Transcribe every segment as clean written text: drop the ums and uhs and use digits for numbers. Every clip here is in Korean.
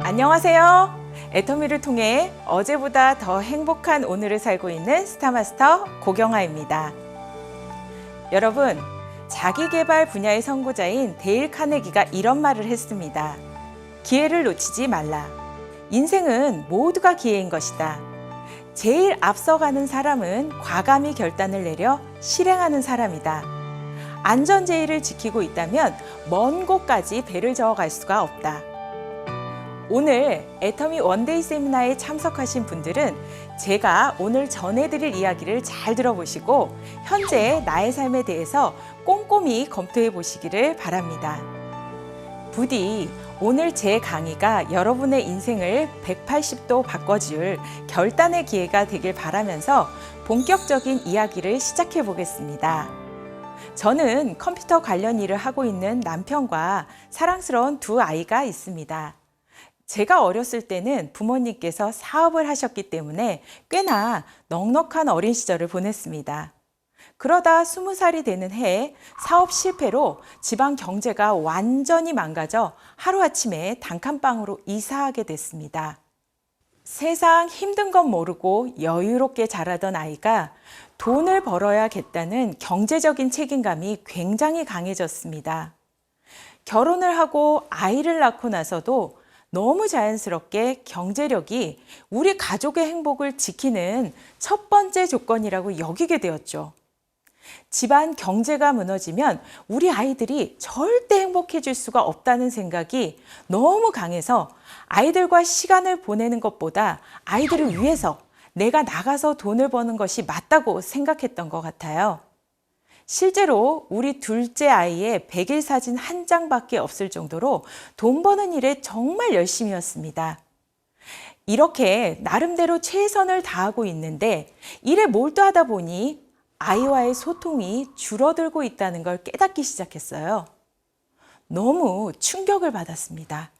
안녕하세요. 애터미를 통해 어제보다 더 행복한 오늘을 살고 있는 스타마스터 고경아입니다. 여러분, 자기계발 분야의 선구자인 데일 카네기가 이런 말을 했습니다. 기회를 놓치지 말라. 인생은 모두가 기회인 것이다. 제일 앞서가는 사람은 과감히 결단을 내려 실행하는 사람이다. 안전제의를 지키고 있다면 먼 곳까지 배를 저어갈 수가 없다. 오늘 애터미 원데이 세미나에 참석하신 분들은 제가 오늘 전해드릴 이야기를 잘 들어보시고 현재 나의 삶에 대해서 꼼꼼히 검토해 보시기를 바랍니다. 부디 오늘 제 강의가 여러분의 인생을 180도 바꿔줄 결단의 기회가 되길 바라면서 본격적인 이야기를 시작해 보겠습니다. 저는 컴퓨터 관련 일을 하고 있는 남편과 사랑스러운 두 아이가 있습니다. 제가 어렸을 때는 부모님께서 사업을 하셨기 때문에 꽤나 넉넉한 어린 시절을 보냈습니다. 그러다 20살이 되는 해에 사업 실패로 집안 경제가 완전히 망가져 하루아침에 단칸방으로 이사하게 됐습니다. 세상 힘든 건 모르고 여유롭게 자라던 아이가 돈을 벌어야겠다는 경제적인 책임감이 굉장히 강해졌습니다. 결혼을 하고 아이를 낳고 나서도 너무 자연스럽게 경제력이 우리 가족의 행복을 지키는 첫 번째 조건이라고 여기게 되었죠. 집안 경제가 무너지면 우리 아이들이 절대 행복해질 수가 없다는 생각이 너무 강해서 아이들과 시간을 보내는 것보다 아이들을 위해서 내가 나가서 돈을 버는 것이 맞다고 생각했던 것 같아요. 실제로 우리 둘째 아이의 100일 사진 한 장밖에 없을 정도로 돈 버는 일에 정말 열심이었습니다. 이렇게 나름대로 최선을 다하고 있는데 일에 몰두하다 보니 아이와의 소통이 줄어들고 있다는 걸 깨닫기 시작했어요. 너무 충격을 받았습니다.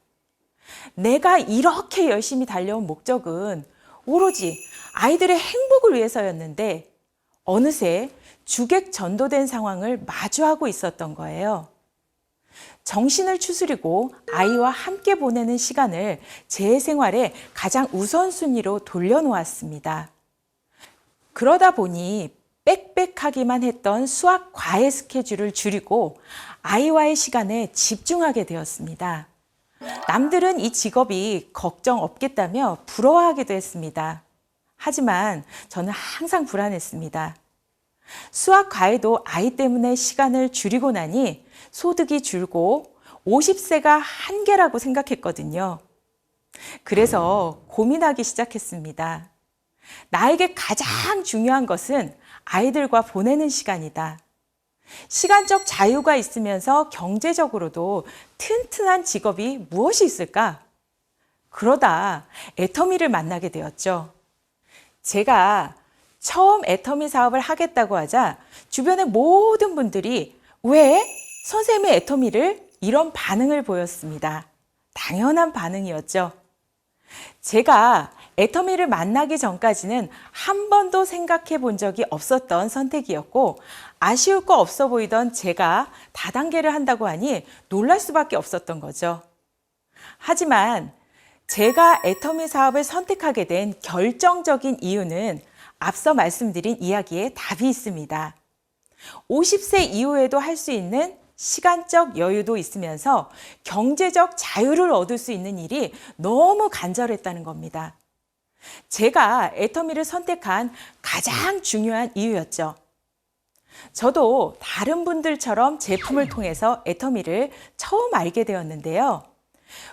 내가 이렇게 열심히 달려온 목적은 오로지 아이들의 행복을 위해서였는데 어느새 주객 전도된 상황을 마주하고 있었던 거예요. 정신을 추스리고 아이와 함께 보내는 시간을 제 생활의 가장 우선순위로 돌려놓았습니다. 그러다 보니 빽빽하기만 했던 수학 과외 스케줄을 줄이고 아이와의 시간에 집중하게 되었습니다. 남들은 이 직업이 걱정 없겠다며 부러워하기도 했습니다. 하지만 저는 항상 불안했습니다. 수학 과외도 아이 때문에 시간을 줄이고 나니 소득이 줄고 50세가 한계라고 생각했거든요. 그래서 고민하기 시작했습니다. 나에게 가장 중요한 것은 아이들과 보내는 시간이다. 시간적 자유가 있으면서 경제적으로도 튼튼한 직업이 무엇이 있을까? 그러다 애터미를 만나게 되었죠. 제가 처음 애터미 사업을 하겠다고 하자 주변의 모든 분들이 왜 선생님의 애터미를 이런 반응을 보였습니다. 당연한 반응이었죠. 제가 애터미를 만나기 전까지는 한 번도 생각해 본 적이 없었던 선택이었고 아쉬울 거 없어 보이던 제가 다단계를 한다고 하니 놀랄 수밖에 없었던 거죠. 하지만 제가 애터미 사업을 선택하게 된 결정적인 이유는 앞서 말씀드린 이야기에 답이 있습니다. 50세 이후에도 할 수 있는 시간적 여유도 있으면서 경제적 자유를 얻을 수 있는 일이 너무 간절했다는 겁니다. 제가 애터미를 선택한 가장 중요한 이유였죠. 저도 다른 분들처럼 제품을 통해서 애터미를 처음 알게 되었는데요.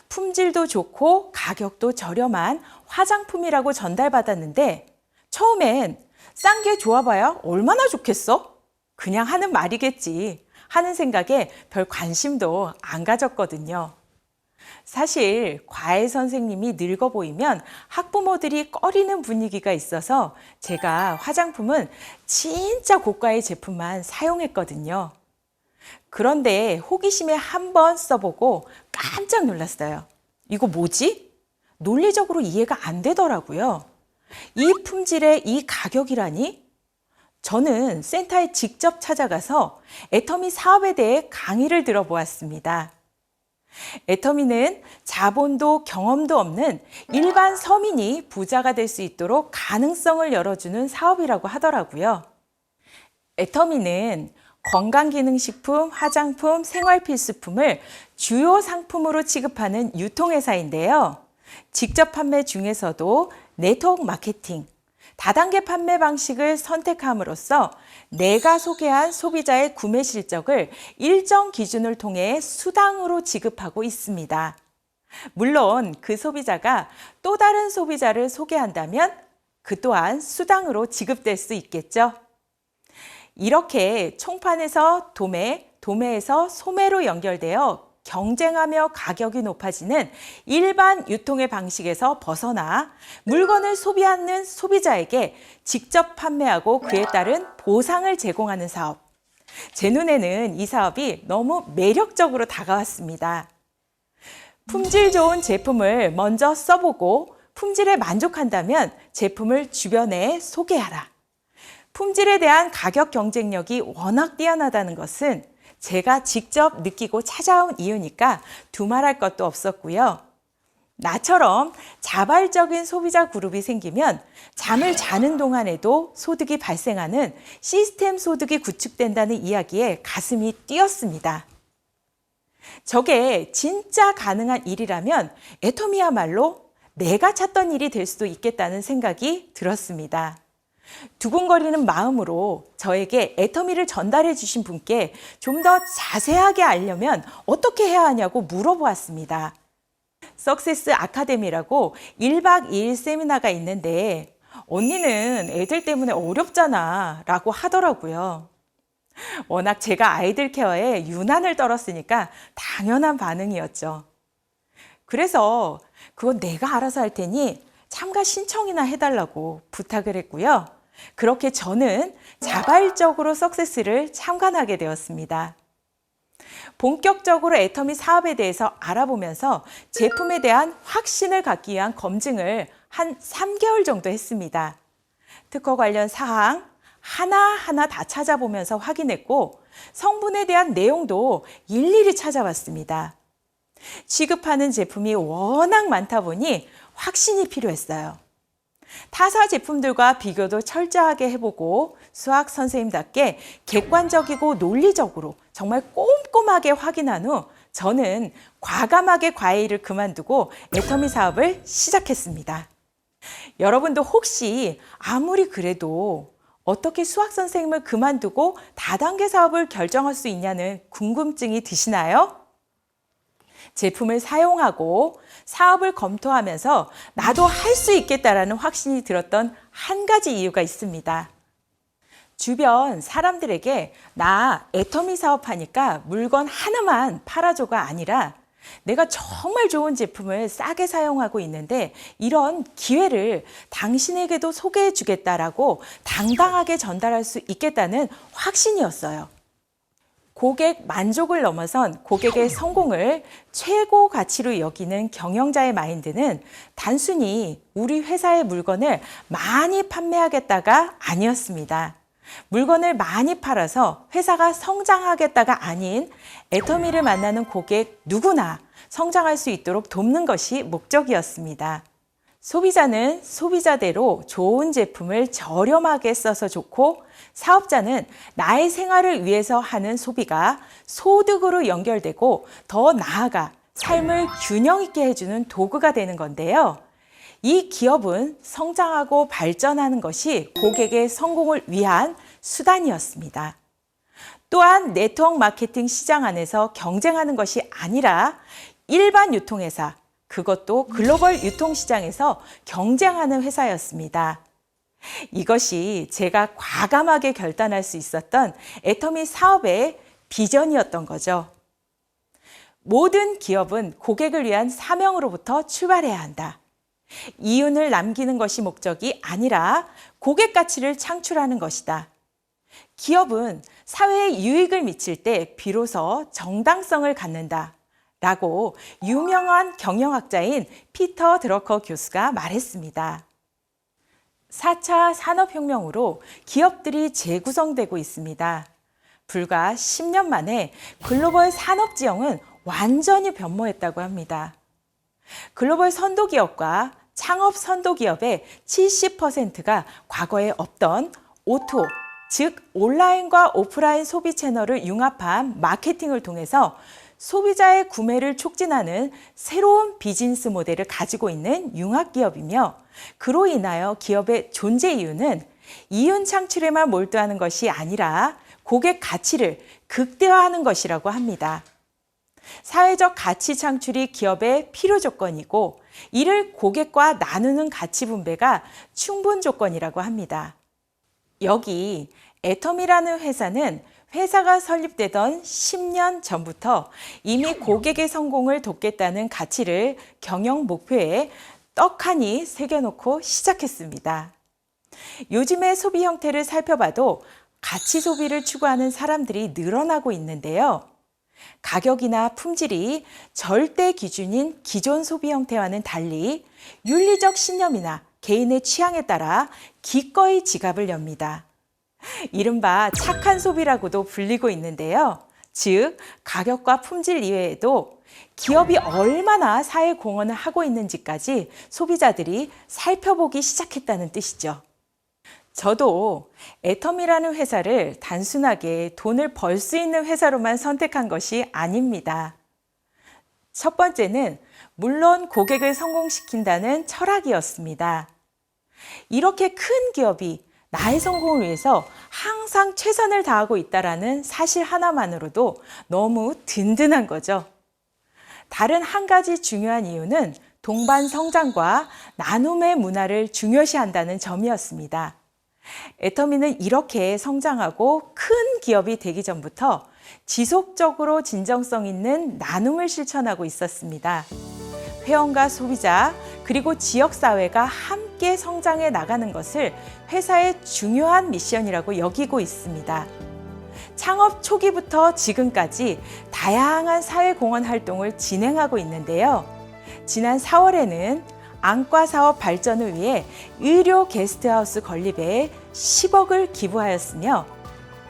품질도 좋고 가격도 저렴한 화장품이라고 전달받았는데 처음엔 싼 게 좋아봐야 얼마나 좋겠어? 그냥 하는 말이겠지 하는 생각에 별 관심도 안 가졌거든요. 사실 과외 선생님이 늙어 보이면 학부모들이 꺼리는 분위기가 있어서 제가 화장품은 진짜 고가의 제품만 사용했거든요. 그런데 호기심에 한번 써보고 깜짝 놀랐어요. 이거 뭐지? 논리적으로 이해가 안 되더라고요. 이 품질에 이 가격이라니? 저는 센터에 직접 찾아가서 애터미 사업에 대해 강의를 들어보았습니다. 애터미는 자본도 경험도 없는 일반 서민이 부자가 될 수 있도록 가능성을 열어주는 사업이라고 하더라고요. 애터미는 건강기능식품, 화장품, 생활필수품을 주요 상품으로 취급하는 유통회사인데요. 직접 판매 중에서도 네트워크 마케팅, 다단계 판매 방식을 선택함으로써 내가 소개한 소비자의 구매 실적을 일정 기준을 통해 수당으로 지급하고 있습니다. 물론 그 소비자가 또 다른 소비자를 소개한다면 그 또한 수당으로 지급될 수 있겠죠. 이렇게 총판에서 도매, 도매에서 소매로 연결되어 경쟁하며 가격이 높아지는 일반 유통의 방식에서 벗어나 물건을 소비하는 소비자에게 직접 판매하고 그에 따른 보상을 제공하는 사업. 제 눈에는 이 사업이 너무 매력적으로 다가왔습니다. 품질 좋은 제품을 먼저 써보고 품질에 만족한다면 제품을 주변에 소개하라. 품질에 대한 가격 경쟁력이 워낙 뛰어나다는 것은 제가 직접 느끼고 찾아온 이유니까 두말할 것도 없었고요. 나처럼 자발적인 소비자 그룹이 생기면 잠을 자는 동안에도 소득이 발생하는 시스템 소득이 구축된다는 이야기에 가슴이 뛰었습니다. 저게 진짜 가능한 일이라면 애터미야말로 내가 찾던 일이 될 수도 있겠다는 생각이 들었습니다. 두근거리는 마음으로 저에게 애터미를 전달해 주신 분께 좀 더 자세하게 알려면 어떻게 해야 하냐고 물어보았습니다. 석세스 아카데미라고 1박 2일 세미나가 있는데 언니는 애들 때문에 어렵잖아 라고 하더라고요. 워낙 제가 아이들 케어에 유난을 떨었으니까 당연한 반응이었죠. 그래서 그건 내가 알아서 할 테니 참가 신청이나 해달라고 부탁을 했고요. 그렇게 저는 자발적으로 석세스를 참관하게 되었습니다. 본격적으로 애터미 사업에 대해서 알아보면서 제품에 대한 확신을 갖기 위한 검증을 한 3개월 정도 했습니다. 특허 관련 사항 하나하나 다 찾아보면서 확인했고 성분에 대한 내용도 일일이 찾아봤습니다. 취급하는 제품이 워낙 많다 보니 확신이 필요했어요. 타사 제품들과 비교도 철저하게 해보고 수학 선생님답게 객관적이고 논리적으로 정말 꼼꼼하게 확인한 후 저는 과감하게 과외를 그만두고 애터미 사업을 시작했습니다. 여러분도 혹시 아무리 그래도 어떻게 수학 선생님을 그만두고 다단계 사업을 결정할 수 있냐는 궁금증이 드시나요? 제품을 사용하고 사업을 검토하면서 나도 할 수 있겠다라는 확신이 들었던 한 가지 이유가 있습니다. 주변 사람들에게 나 애터미 사업하니까 물건 하나만 팔아줘가 아니라 내가 정말 좋은 제품을 싸게 사용하고 있는데 이런 기회를 당신에게도 소개해 주겠다라고 당당하게 전달할 수 있겠다는 확신이었어요. 고객 만족을 넘어선 고객의 성공을 최고 가치로 여기는 경영자의 마인드는 단순히 우리 회사의 물건을 많이 판매하겠다가 아니었습니다. 물건을 많이 팔아서 회사가 성장하겠다가 아닌 애터미를 만나는 고객 누구나 성장할 수 있도록 돕는 것이 목적이었습니다. 소비자는 소비자대로 좋은 제품을 저렴하게 써서 좋고 사업자는 나의 생활을 위해서 하는 소비가 소득으로 연결되고 더 나아가 삶을 균형 있게 해주는 도구가 되는 건데요. 이 기업은 성장하고 발전하는 것이 고객의 성공을 위한 수단이었습니다. 또한 네트워크 마케팅 시장 안에서 경쟁하는 것이 아니라 일반 유통회사, 그것도 글로벌 유통시장에서 경쟁하는 회사였습니다. 이것이 제가 과감하게 결단할 수 있었던 애터미 사업의 비전이었던 거죠. 모든 기업은 고객을 위한 사명으로부터 출발해야 한다. 이윤을 남기는 것이 목적이 아니라 고객 가치를 창출하는 것이다. 기업은 사회에 유익을 미칠 때 비로소 정당성을 갖는다. 라고 유명한 경영학자인 피터 드러커 교수가 말했습니다. 4차 산업혁명으로 기업들이 재구성되고 있습니다. 불과 10년 만에 글로벌 산업지형은 완전히 변모했다고 합니다. 글로벌 선도기업과 창업 선도기업의 70%가 과거에 없던 O2O, 즉 온라인과 오프라인 소비 채널을 융합한 마케팅을 통해서 소비자의 구매를 촉진하는 새로운 비즈니스 모델을 가지고 있는 융합기업이며, 그로 인하여 기업의 존재 이유는 이윤 창출에만 몰두하는 것이 아니라 고객 가치를 극대화하는 것이라고 합니다. 사회적 가치 창출이 기업의 필요 조건이고, 이를 고객과 나누는 가치 분배가 충분 조건이라고 합니다. 여기 애텀이라는 회사는 회사가 설립되던 10년 전부터 이미 고객의 성공을 돕겠다는 가치를 경영 목표에 떡하니 새겨놓고 시작했습니다. 요즘의 소비 형태를 살펴봐도 가치 소비를 추구하는 사람들이 늘어나고 있는데요. 가격이나 품질이 절대 기준인 기존 소비 형태와는 달리 윤리적 신념이나 개인의 취향에 따라 기꺼이 지갑을 엽니다. 이른바 착한 소비라고도 불리고 있는데요. 즉, 가격과 품질 이외에도 기업이 얼마나 사회 공헌을 하고 있는지까지 소비자들이 살펴보기 시작했다는 뜻이죠. 저도 애텀이라는 회사를 단순하게 돈을 벌 수 있는 회사로만 선택한 것이 아닙니다. 첫 번째는 물론 고객을 성공시킨다는 철학이었습니다. 이렇게 큰 기업이 나의 성공을 위해서 항상 최선을 다하고 있다는 사실 하나만으로도 너무 든든한 거죠. 다른 한 가지 중요한 이유는 동반 성장과 나눔의 문화를 중요시한다는 점이었습니다. 애터미는 이렇게 성장하고 큰 기업이 되기 전부터 지속적으로 진정성 있는 나눔을 실천하고 있었습니다. 회원과 소비자, 그리고 지역사회가 함께 성장해 나가는 것을 회사의 중요한 미션이라고 여기고 있습니다. 창업 초기부터 지금까지 다양한 사회공헌 활동을 진행하고 있는데요. 지난 4월에는 안과 사업 발전을 위해 의료 게스트하우스 건립에 10억을 기부하였으며,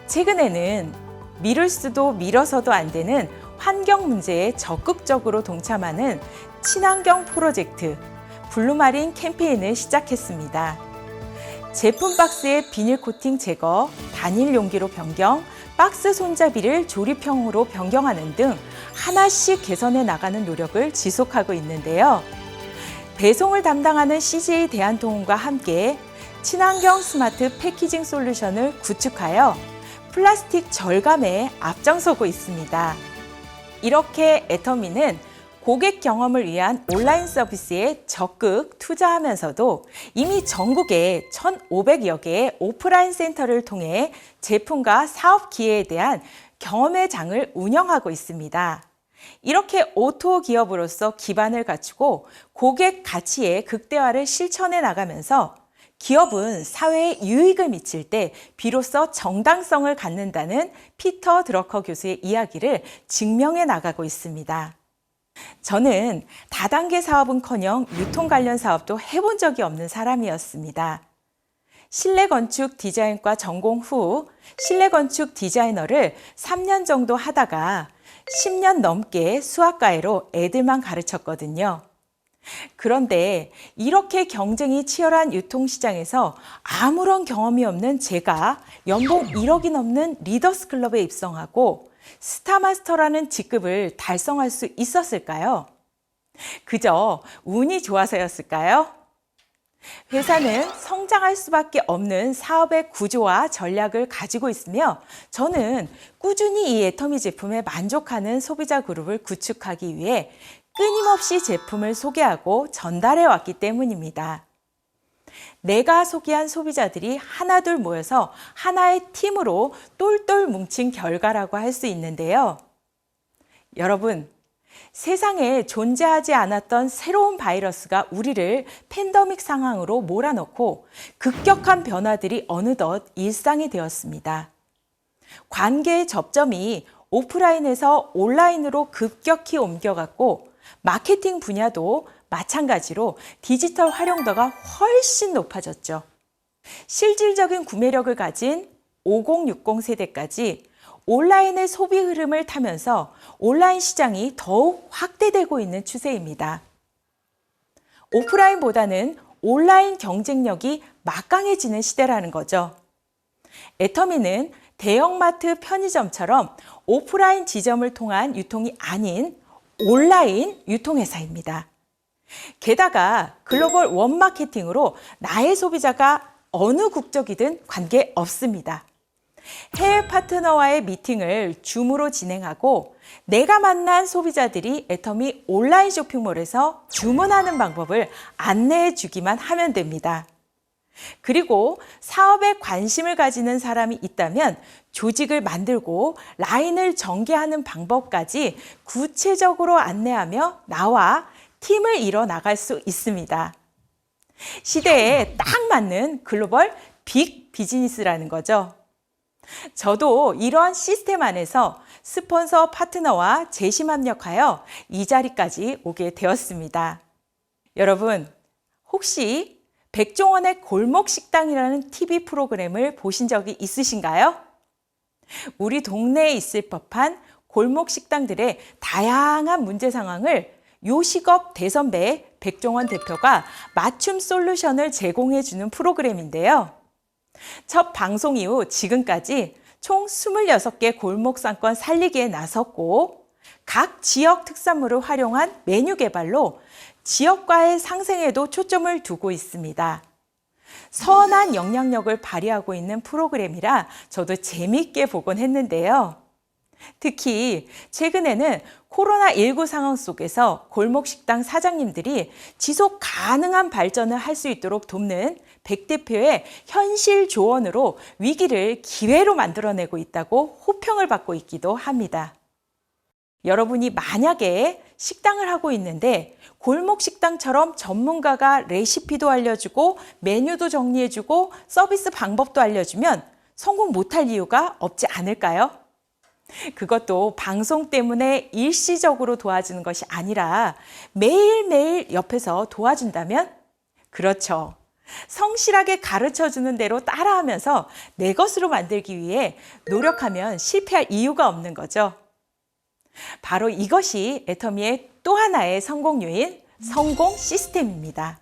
최근에는 미룰 수도 미뤄서도 안 되는 환경 문제에 적극적으로 동참하는 친환경 프로젝트 블루마린 캠페인을 시작했습니다. 제품 박스의 비닐 코팅 제거, 단일 용기로 변경, 박스 손잡이를 조립형으로 변경하는 등 하나씩 개선해 나가는 노력을 지속하고 있는데요. 배송을 담당하는 CJ 대한통운과 함께 친환경 스마트 패키징 솔루션을 구축하여 플라스틱 절감에 앞장서고 있습니다. 이렇게 애터미는 고객 경험을 위한 온라인 서비스에 적극 투자하면서도 이미 전국에 1,500여 개의 오프라인 센터를 통해 제품과 사업 기회에 대한 경험의 장을 운영하고 있습니다. 이렇게 O2O 기업으로서 기반을 갖추고 고객 가치의 극대화를 실천해 나가면서 기업은 사회에 유익을 미칠 때 비로소 정당성을 갖는다는 피터 드러커 교수의 이야기를 증명해 나가고 있습니다. 저는 다단계 사업은커녕 유통 관련 사업도 해본 적이 없는 사람이었습니다. 실내 건축 디자인과 전공 후 실내 건축 디자이너를 3년 정도 하다가 10년 넘게 수학과외로 애들만 가르쳤거든요. 그런데 이렇게 경쟁이 치열한 유통시장에서 아무런 경험이 없는 제가 연봉 1억이 넘는 리더스 클럽에 입성하고 스타마스터라는 직급을 달성할 수 있었을까요? 그저 운이 좋아서였을까요? 회사는 성장할 수밖에 없는 사업의 구조와 전략을 가지고 있으며 저는 꾸준히 이 애터미 제품에 만족하는 소비자 그룹을 구축하기 위해 끊임없이 제품을 소개하고 전달해 왔기 때문입니다. 내가 소개한 소비자들이 하나둘 모여서 하나의 팀으로 똘똘 뭉친 결과라고 할 수 있는데요. 여러분, 세상에 존재하지 않았던 새로운 바이러스가 우리를 팬데믹 상황으로 몰아넣고 급격한 변화들이 어느덧 일상이 되었습니다. 관계의 접점이 오프라인에서 온라인으로 급격히 옮겨갔고 마케팅 분야도 마찬가지로 디지털 활용도가 훨씬 높아졌죠. 실질적인 구매력을 가진 5060 세대까지 온라인의 소비 흐름을 타면서 온라인 시장이 더욱 확대되고 있는 추세입니다. 오프라인보다는 온라인 경쟁력이 막강해지는 시대라는 거죠. 애터미는 대형마트 편의점처럼 오프라인 지점을 통한 유통이 아닌 온라인 유통회사입니다. 게다가 글로벌 원마케팅으로 나의 소비자가 어느 국적이든 관계없습니다. 해외 파트너와의 미팅을 줌으로 진행하고 내가 만난 소비자들이 애터미 온라인 쇼핑몰에서 주문하는 방법을 안내해 주기만 하면 됩니다. 그리고 사업에 관심을 가지는 사람이 있다면 조직을 만들고 라인을 전개하는 방법까지 구체적으로 안내하며 나와 팀을 이뤄 나갈 수 있습니다. 시대에 딱 맞는 글로벌 빅 비즈니스라는 거죠. 저도 이러한 시스템 안에서 스폰서 파트너와 재심 합력하여 이 자리까지 오게 되었습니다. 여러분, 혹시 백종원의 골목식당이라는 TV 프로그램을 보신 적이 있으신가요? 우리 동네에 있을 법한 골목식당들의 다양한 문제 상황을 요식업 대선배 백종원 대표가 맞춤 솔루션을 제공해주는 프로그램인데요. 첫 방송 이후 지금까지 총 26개 골목 상권 살리기에 나섰고 각 지역 특산물을 활용한 메뉴 개발로 지역과의 상생에도 초점을 두고 있습니다. 선한 영향력을 발휘하고 있는 프로그램이라 저도 재미있게 보곤 했는데요. 특히 최근에는 코로나19 상황 속에서 골목식당 사장님들이 지속 가능한 발전을 할 수 있도록 돕는 백 대표의 현실 조언으로 위기를 기회로 만들어내고 있다고 호평을 받고 있기도 합니다. 여러분이 만약에 식당을 하고 있는데 골목식당처럼 전문가가 레시피도 알려주고 메뉴도 정리해주고 서비스 방법도 알려주면 성공 못할 이유가 없지 않을까요? 그것도 방송 때문에 일시적으로 도와주는 것이 아니라 매일매일 옆에서 도와준다면? 그렇죠. 성실하게 가르쳐주는 대로 따라하면서 내 것으로 만들기 위해 노력하면 실패할 이유가 없는 거죠. 바로 이것이 애터미의 또 하나의 성공 요인, 성공 시스템입니다.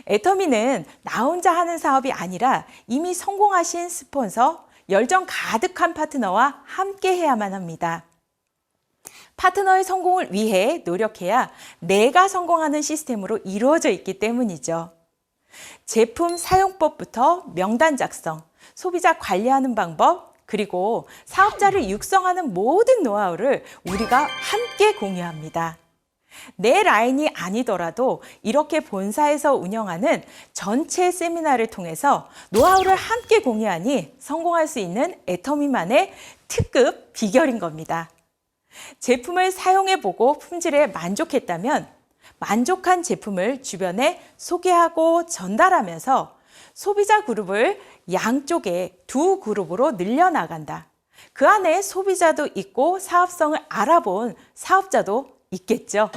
애터미는 나 혼자 하는 사업이 아니라 이미 성공하신 스폰서, 열정 가득한 파트너와 함께 해야만 합니다. 파트너의 성공을 위해 노력해야 내가 성공하는 시스템으로 이루어져 있기 때문이죠. 제품 사용법부터 명단 작성, 소비자 관리하는 방법, 그리고 사업자를 육성하는 모든 노하우를 우리가 함께 공유합니다. 내 라인이 아니더라도 이렇게 본사에서 운영하는 전체 세미나를 통해서 노하우를 함께 공유하니 성공할 수 있는 애터미만의 특급 비결인 겁니다. 제품을 사용해보고 품질에 만족했다면 만족한 제품을 주변에 소개하고 전달하면서 소비자 그룹을 양쪽에 두 그룹으로 늘려나간다. 그 안에 소비자도 있고 사업성을 알아본 사업자도 있겠죠.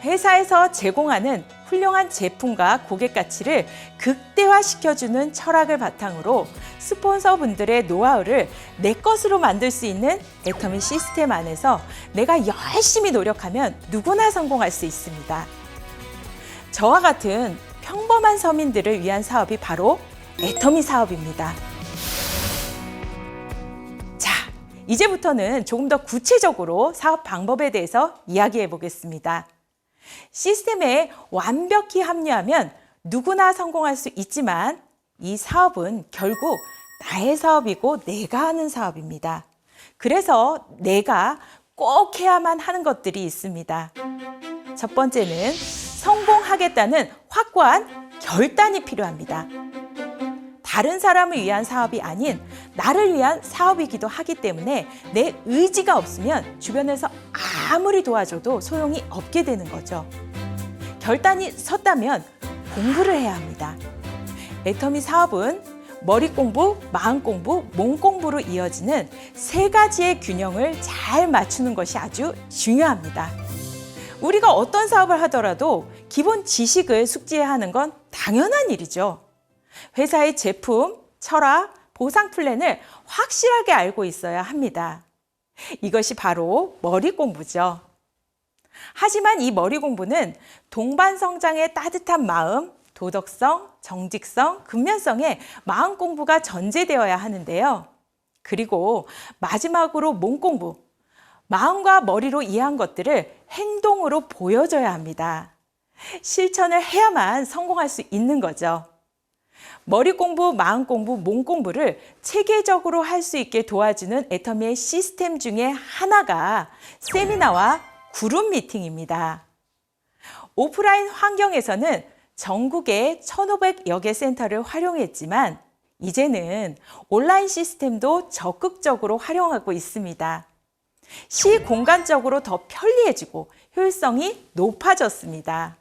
회사에서 제공하는 훌륭한 제품과 고객 가치를 극대화시켜주는 철학을 바탕으로 스폰서분들의 노하우를 내 것으로 만들 수 있는 애터미 시스템 안에서 내가 열심히 노력하면 누구나 성공할 수 있습니다. 저와 같은 평범한 서민들을 위한 사업이 바로 애터미 사업입니다. 자, 이제부터는 조금 더 구체적으로 사업 방법에 대해서 이야기해 보겠습니다. 시스템에 완벽히 합류하면 누구나 성공할 수 있지만 이 사업은 결국 나의 사업이고 내가 하는 사업입니다. 그래서 내가 꼭 해야만 하는 것들이 있습니다. 첫 번째는 성공하겠다는 확고한 결단이 필요합니다. 다른 사람을 위한 사업이 아닌 나를 위한 사업이기도 하기 때문에 내 의지가 없으면 주변에서 아무리 도와줘도 소용이 없게 되는 거죠. 결단이 섰다면 공부를 해야 합니다. 애터미 사업은 머리 공부, 마음 공부, 몸 공부로 이어지는 세 가지의 균형을 잘 맞추는 것이 아주 중요합니다. 우리가 어떤 사업을 하더라도 기본 지식을 숙지해야 하는 건 당연한 일이죠. 회사의 제품, 철학, 보상 플랜을 확실하게 알고 있어야 합니다. 이것이 바로 머리 공부죠. 하지만 이 머리 공부는 동반 성장의 따뜻한 마음, 도덕성, 정직성, 근면성의 마음 공부가 전제되어야 하는데요. 그리고 마지막으로 몸 공부, 마음과 머리로 이해한 것들을 행동으로 보여줘야 합니다. 실천을 해야만 성공할 수 있는 거죠. 머리 공부, 마음 공부, 몸 공부를 체계적으로 할 수 있게 도와주는 애터미의 시스템 중에 하나가 세미나와 그룹 미팅입니다. 오프라인 환경에서는 전국에 1,500여 개 센터를 활용했지만 이제는 온라인 시스템도 적극적으로 활용하고 있습니다. 시공간적으로 더 편리해지고 효율성이 높아졌습니다.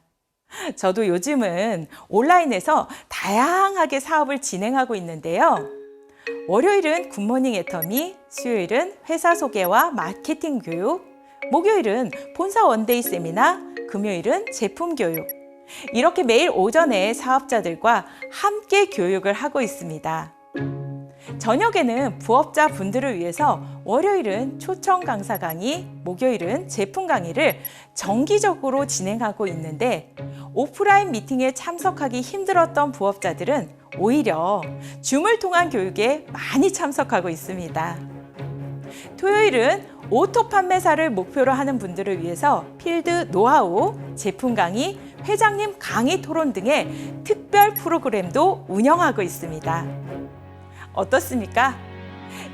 저도 요즘은 온라인에서 다양하게 사업을 진행하고 있는데요. 월요일은 굿모닝 애터미, 수요일은 회사 소개와 마케팅 교육, 목요일은 본사 원데이 세미나, 금요일은 제품 교육. 이렇게 매일 오전에 사업자들과 함께 교육을 하고 있습니다. 저녁에는 부업자 분들을 위해서 월요일은 초청 강사 강의, 목요일은 제품 강의를 정기적으로 진행하고 있는데 오프라인 미팅에 참석하기 힘들었던 부업자들은 오히려 줌을 통한 교육에 많이 참석하고 있습니다. 토요일은 오토 판매사를 목표로 하는 분들을 위해서 필드 노하우, 제품 강의, 회장님 강의 토론 등의 특별 프로그램도 운영하고 있습니다. 어떻습니까?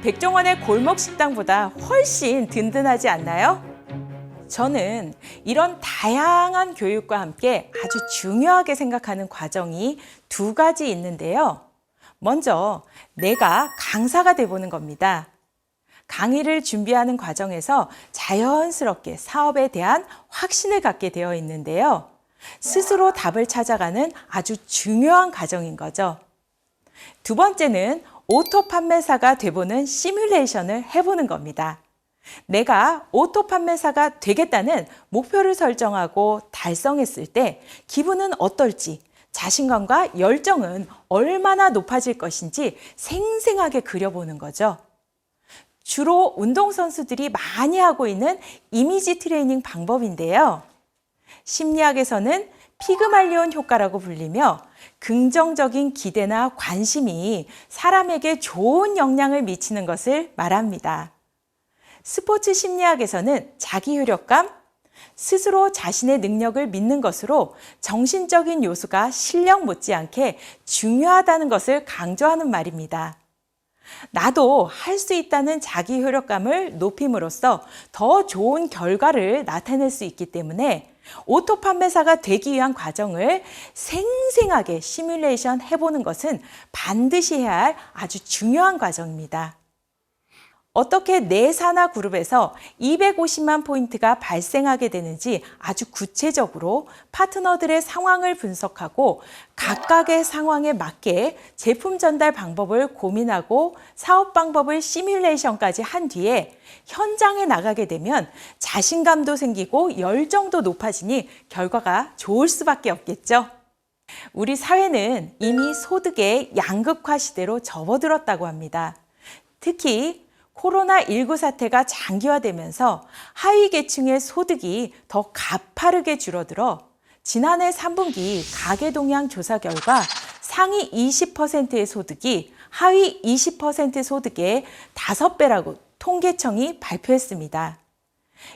백종원의 골목 식당보다 훨씬 든든하지 않나요? 저는 이런 다양한 교육과 함께 아주 중요하게 생각하는 과정이 두 가지 있는데요. 먼저 내가 강사가 돼보는 겁니다. 강의를 준비하는 과정에서 자연스럽게 사업에 대한 확신을 갖게 되어 있는데요. 스스로 답을 찾아가는 아주 중요한 과정인 거죠. 두 번째는 오토 판매사가 돼보는 시뮬레이션을 해보는 겁니다. 내가 오토 판매사가 되겠다는 목표를 설정하고 달성했을 때 기분은 어떨지, 자신감과 열정은 얼마나 높아질 것인지 생생하게 그려보는 거죠. 주로 운동선수들이 많이 하고 있는 이미지 트레이닝 방법인데요. 심리학에서는 피그말리온 효과라고 불리며 긍정적인 기대나 관심이 사람에게 좋은 영향을 미치는 것을 말합니다. 스포츠 심리학에서는 자기 효력감, 스스로 자신의 능력을 믿는 것으로 정신적인 요소가 실력 못지않게 중요하다는 것을 강조하는 말입니다. 나도 할 수 있다는 자기 효력감을 높임으로써 더 좋은 결과를 나타낼 수 있기 때문에 오토 판매사가 되기 위한 과정을 생생하게 시뮬레이션 해보는 것은 반드시 해야 할 아주 중요한 과정입니다. 어떻게 내 산하 그룹에서 250만 포인트가 발생하게 되는지 아주 구체적으로 파트너들의 상황을 분석하고 각각의 상황에 맞게 제품 전달 방법을 고민하고 사업 방법을 시뮬레이션까지 한 뒤에 현장에 나가게 되면 자신감도 생기고 열정도 높아지니 결과가 좋을 수밖에 없겠죠. 우리 사회는 이미 소득의 양극화 시대로 접어들었다고 합니다. 특히 코로나19 사태가 장기화되면서 하위 계층의 소득이 더 가파르게 줄어들어 지난해 3분기 가계동향 조사 결과 상위 20%의 소득이 하위 20% 소득의 5배라고 통계청이 발표했습니다.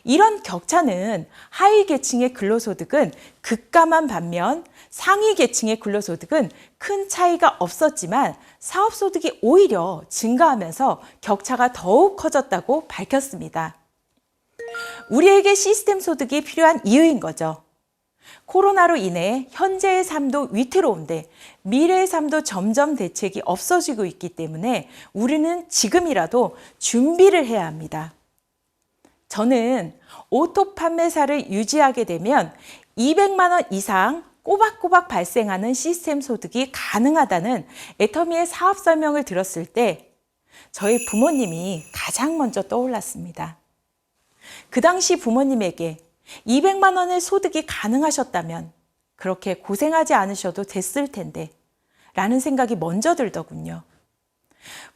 이런 격차는 하위 계층의 근로소득은 급감한 반면 상위 계층의 근로소득은 큰 차이가 없었지만 사업소득이 오히려 증가하면서 격차가 더욱 커졌다고 밝혔습니다. 우리에게 시스템 소득이 필요한 이유인 거죠. 코로나로 인해 현재의 삶도 위태로운데 미래의 삶도 점점 대책이 없어지고 있기 때문에 우리는 지금이라도 준비를 해야 합니다. 저는 오토 판매사를 유지하게 되면 200만 원 이상 꼬박꼬박 발생하는 시스템 소득이 가능하다는 애터미의 사업 설명을 들었을 때 저희 부모님이 가장 먼저 떠올랐습니다. 그 당시 부모님에게 200만 원의 소득이 가능하셨다면 그렇게 고생하지 않으셔도 됐을 텐데 라는 생각이 먼저 들더군요.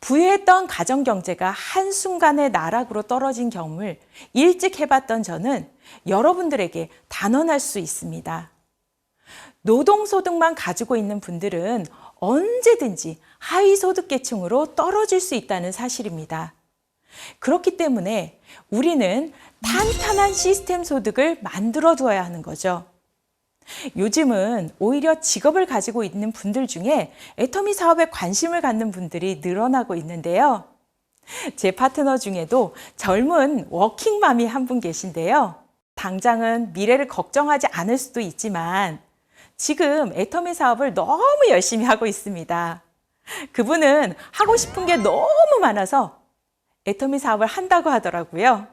부유했던 가정 경제가 한순간에 나락으로 떨어진 경험을 일찍 해봤던 저는 여러분들에게 단언할 수 있습니다. 노동소득만 가지고 있는 분들은 언제든지 하위소득계층으로 떨어질 수 있다는 사실입니다. 그렇기 때문에 우리는 탄탄한 시스템 소득을 만들어 두어야 하는 거죠. 요즘은 오히려 직업을 가지고 있는 분들 중에 애터미 사업에 관심을 갖는 분들이 늘어나고 있는데요. 제 파트너 중에도 젊은 워킹맘이 한 분 계신데요. 당장은 미래를 걱정하지 않을 수도 있지만 지금 애터미 사업을 너무 열심히 하고 있습니다. 그분은 하고 싶은 게 너무 많아서 애터미 사업을 한다고 하더라고요.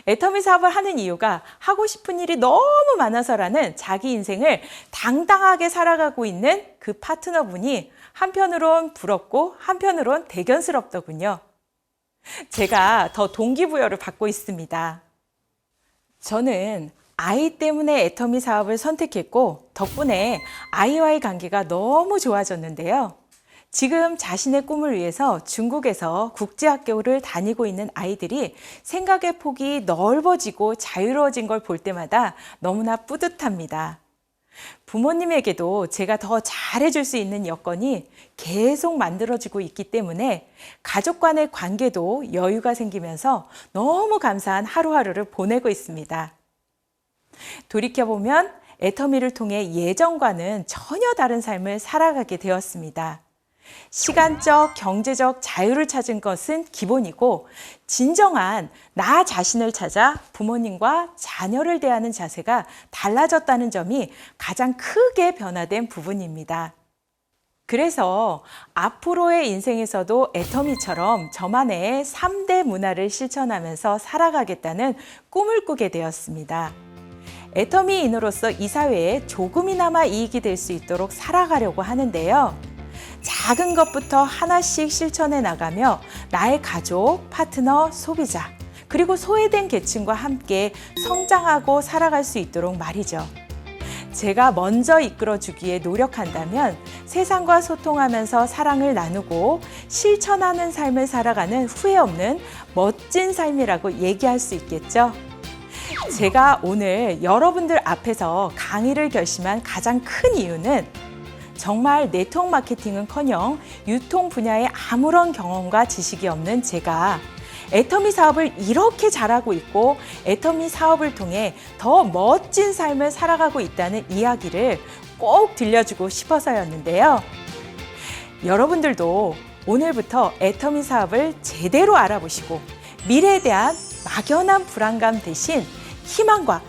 애터미 사업을 하는 이유가 하고 싶은 일이 너무 많아서라는 자기 인생을 당당하게 살아가고 있는 그 파트너분이 한편으론 부럽고 한편으론 대견스럽더군요. 제가 더 동기부여를 받고 있습니다. 저는 아이 때문에 애터미 사업을 선택했고 덕분에 아이와의 관계가 너무 좋아졌는데요. 지금 자신의 꿈을 위해서 중국에서 국제학교를 다니고 있는 아이들이 생각의 폭이 넓어지고 자유로워진 걸 볼 때마다 너무나 뿌듯합니다. 부모님에게도 제가 더 잘해줄 수 있는 여건이 계속 만들어지고 있기 때문에 가족 간의 관계도 여유가 생기면서 너무 감사한 하루하루를 보내고 있습니다. 돌이켜보면 애터미를 통해 예전과는 전혀 다른 삶을 살아가게 되었습니다. 시간적, 경제적 자유를 찾은 것은 기본이고 진정한 나 자신을 찾아 부모님과 자녀를 대하는 자세가 달라졌다는 점이 가장 크게 변화된 부분입니다. 그래서 앞으로의 인생에서도 애터미처럼 저만의 3대 문화를 실천하면서 살아가겠다는 꿈을 꾸게 되었습니다. 애터미인으로서 이 사회에 조금이나마 이익이 될 수 있도록 살아가려고 하는데요. 작은 것부터 하나씩 실천해 나가며 나의 가족, 파트너, 소비자, 그리고 소외된 계층과 함께 성장하고 살아갈 수 있도록 말이죠. 제가 먼저 이끌어주기에 노력한다면 세상과 소통하면서 사랑을 나누고 실천하는 삶을 살아가는 후회 없는 멋진 삶이라고 얘기할 수 있겠죠. 제가 오늘 여러분들 앞에서 강의를 결심한 가장 큰 이유는 정말 네트워크 마케팅은커녕 유통 분야에 아무런 경험과 지식이 없는 제가 애터미 사업을 이렇게 잘하고 있고 애터미 사업을 통해 더 멋진 삶을 살아가고 있다는 이야기를 꼭 들려주고 싶어서였는데요. 여러분들도 오늘부터 애터미 사업을 제대로 알아보시고 미래에 대한 막연한 불안감 대신 희망과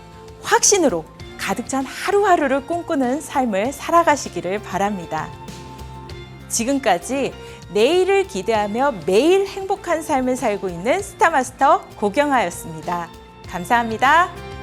확신으로 가득 찬 하루하루를 꿈꾸는 삶을 살아가시기를 바랍니다. 지금까지 내일을 기대하며 매일 행복한 삶을 살고 있는 스타마스터 고경아였습니다. 감사합니다.